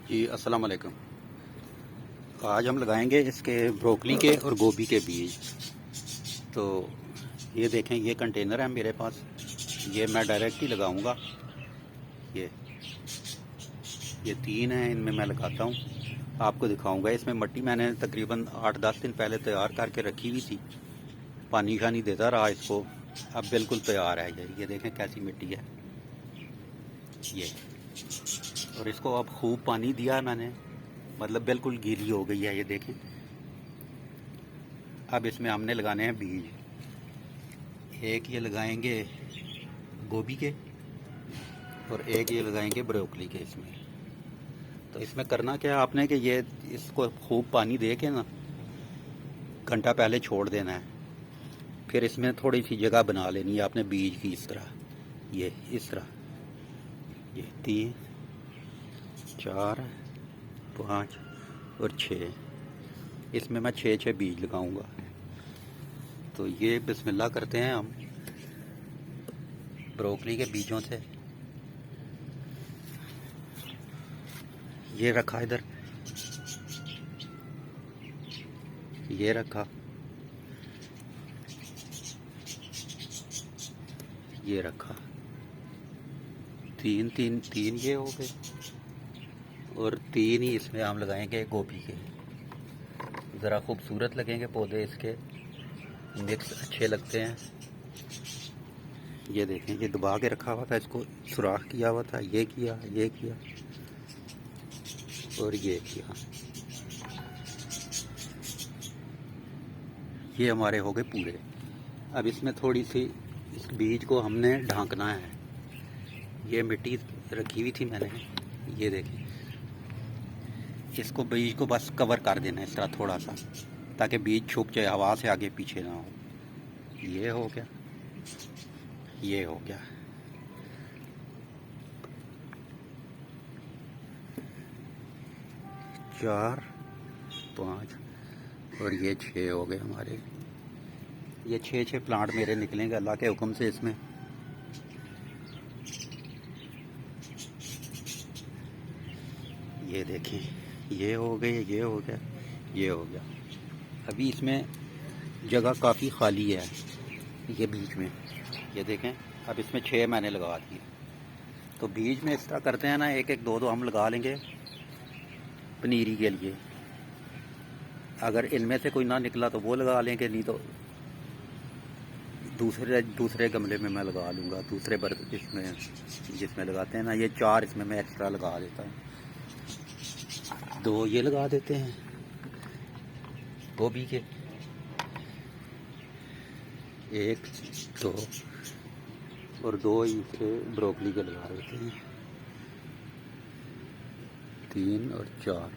जी अस्सलाम वालेकुम। आज हम लगाएंगे इसके ब्रोकली के और गोभी के बीज। तो ये देखें, ये कंटेनर है मेरे पास, ये मैं डायरेक्ट ही लगाऊंगा। ये ये 3 हैं, इनमें मैं लगाता हूँ, आपको दिखाऊंगा। इसमें मट्टी मैंने तकरीबन 8-10 दिन पहले तैयार करके रखी हुई थी, पानी शानी देता रहा इसको। अब बिल्कुल तैयार है ये देखें कैसी मिट्टी है ये। और इसको अब खूब पानी दिया है मैंने, मतलब बिल्कुल गीली हो गई है ये देखें। अब इसमें हमने लगाने हैं बीज। एक ये लगाएंगे गोभी के और एक ये लगाएंगे ब्रोकली के इसमें। तो इसमें करना क्या है आपने कि ये इसको खूब पानी दे के ना घंटा पहले छोड़ देना है। फिर इसमें थोड़ी सी जगह बना लेनी है आपने बीज की, इस तरह, ये इस तरह, ये 3 4 5 और 6, इसमें मैं 6 बीज लगाऊंगा। तो ये बिस्मिल्लाह करते हैं हम ब्रोकली के बीजों से। ये रखा इधर, ये रखा, ये रखा, 3 ये हो गए। और 3 ही इसमें हम लगाएंगे गोभी के, ज़रा खूबसूरत लगेंगे पौधे इसके, मिक्स अच्छे लगते हैं। ये देखें, ये दबा के रखा हुआ था, इसको सुराख किया हुआ था, ये किया, ये किया और ये किया। ये हमारे हो गए पूरे। अब इसमें थोड़ी सी इस बीज को हमने ढांकना है। ये मिट्टी रखी हुई थी मैंने, ये देखें, इसको बीज को बस कवर कर देना है इस तरह थोड़ा सा, ताकि बीज छुप जाए, हवा से आगे पीछे ना हो। ये हो गया, ये हो गया। चार, 5 और ये 6 हो गए हमारे। ये 6 प्लांट मेरे निकलेंगे अल्लाह के हुक्म से इसमें। ये देखें, ये हो गए, ये हो गया, ये हो गया। अभी इसमें जगह काफ़ी खाली है ये बीच में, ये देखें। अब इसमें 6 मैंने लगा दिए। तो बीज में इस तरह करते हैं ना, एक एक दो हम लगा लेंगे पनीरी के लिए। अगर इनमें से कोई ना निकला तो वो लगा लेंगे, नहीं तो दूसरे गमले में मैं लगा लूँगा, दूसरे बर्तन जिसमें लगाते हैं ना। ये 4 इसमें मैं एक्स्ट्रा लगा देता हूँ। 2 ये लगा देते हैं गोभी के, 1 2 और 2 इसे ब्रोकली के लगा देते हैं, 3 और 4।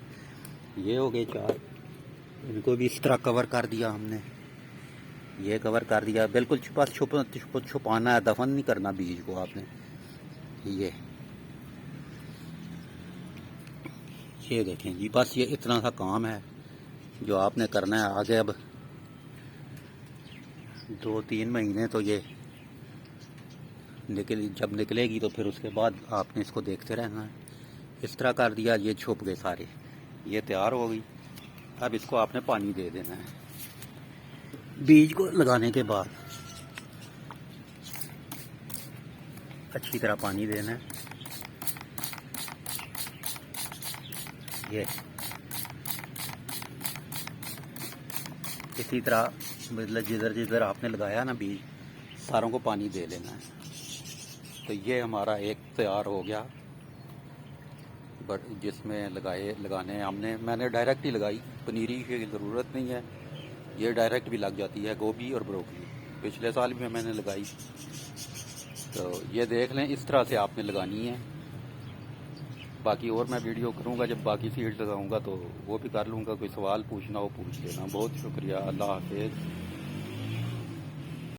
ये हो गए 4। इनको भी इस तरह कवर कर दिया हमने, ये कवर कर दिया बिल्कुल। बस छुपाना है, दफन नहीं करना बीज को आपने। ये देखें जी, बस ये इतना सा काम है जो आपने करना है। आगे अब 2-3 महीने तो ये जब निकलेगी तो फिर उसके बाद आपने इसको देखते रहना है। इस तरह कर दिया, ये छुप गए सारे, ये तैयार हो गई। अब इसको आपने पानी दे देना है बीज को लगाने के बाद, अच्छी तरह पानी देना है। ये इसी तरह, मतलब जिधर जिधर आपने लगाया ना बीज, सारों को पानी दे लेना है। तो ये हमारा एक तैयार हो गया, बट जिसमें लगाने हमने, मैंने डायरेक्ट ही लगाई, पनीरी की ज़रूरत नहीं है, ये डायरेक्ट भी लग जाती है गोभी और ब्रोकली। पिछले साल भी मैंने लगाई। तो ये देख लें, इस तरह से आपने लगानी है। बाकी और मैं वीडियो करूँगा, जब बाकी सीड्स लगाऊँगा तो वो भी कर लूँगा। कोई सवाल पूछना हो पूछ लेना। बहुत शुक्रिया, अल्लाह हाफिज़।